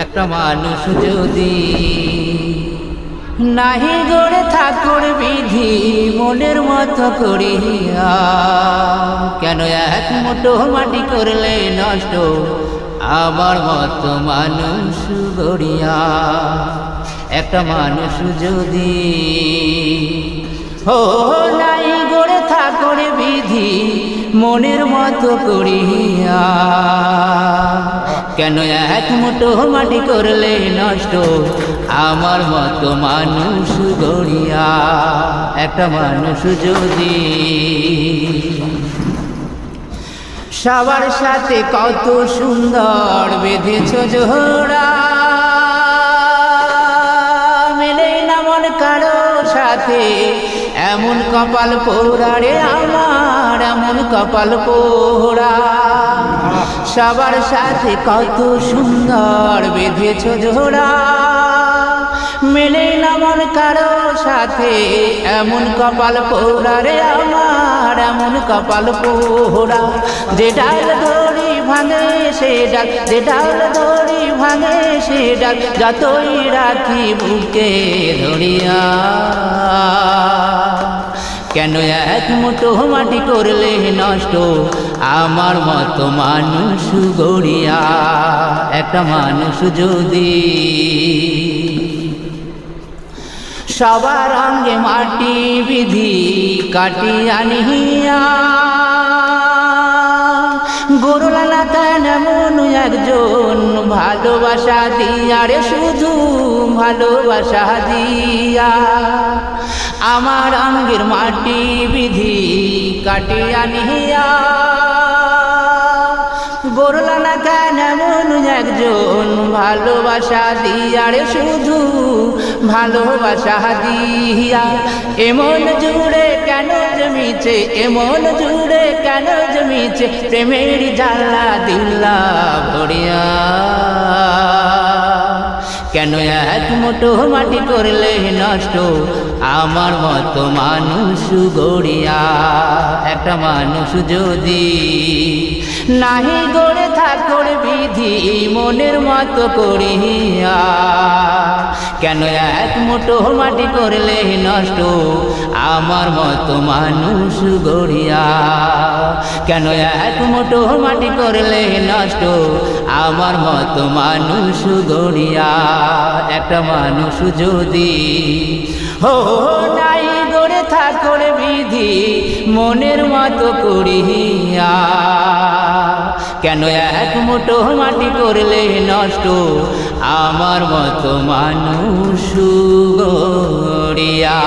একটা মানুষ যদি নাহি গড়ে ঠাকুর বিধি মনের মতো করিয়া, কেন এক মুঠো মাটি করলে নষ্ট আমার মতো মানুষ গড়িয়া। একটা মানুষ যদি নাই গড়ে ঠাকুর বিধি মনের মতো করিয়া, কেন এক মুঠো মাটি করলে নষ্ট আমার মতো মানুষ গড়িয়া। একটা মানুষ যদি সবার সাথে কত সুন্দর বেঁধেছ জোড়া, মেলে না মন কারো সাথে এমন কপাল পোড়া রে আমার, এমন কপাল পোড়া। সবার সাথে কত সুন্দর বেঁধেছ জোড়া, মেলে না মন কারো সাথে এমন কপাল পোড়া রে আমার, এমন কপাল পোড়া। যে ডাল ধরি ভাঙে সে ডাল, যে ডাল ধরি ভাঙে সে ডাল, যতই রাখি বুকে ধরিয়া। কেন এক মুঠো মাটি করলে নষ্ট আমার মতো মানুষ গড়িয়া। একটা মানুষ যদি সবার অঙ্গে মাটি বিধি কাটি আনিয়া, গরুলালা কেন এমন একজন ভালোবাসা দিয়া রে, শুধু ভালোবাসা দিয়া। আমার অঙ্গের মাটি বিধি কাটি আনিয়া, গরুলালা কেন এমন একজন ভালোবাসা দিয়া রে, শুধু ভালোবাসা দিয়া। এমন জুড়ে কেন জমিছে, এমন জুড়ে কেন জমিছে প্রেমের জ্বালা দিলা ভরিয়া। কেন এক মুঠো মাটি করলে নষ্ট আমার মতো মানুষ গড়িয়া। একটা মানুষ যদি নাহি গড়ে ঠাকুর বিধি মনের মতো করিয়া, কেন এক মুঠো মাটি করলে নষ্ট আমার মতো মানুষ গড়িয়া। কেন এক মুঠো মাটি করলে নষ্ট আমার মতো মানুষ গড়িয়া। একটা মানুষ যদি নাই গড়ে ঠাকুর বিধি মনের মতো করিয়া, কেন এক মুঠো মাটি করলে নষ্ট আমার মতো মানুষ গড়িয়া।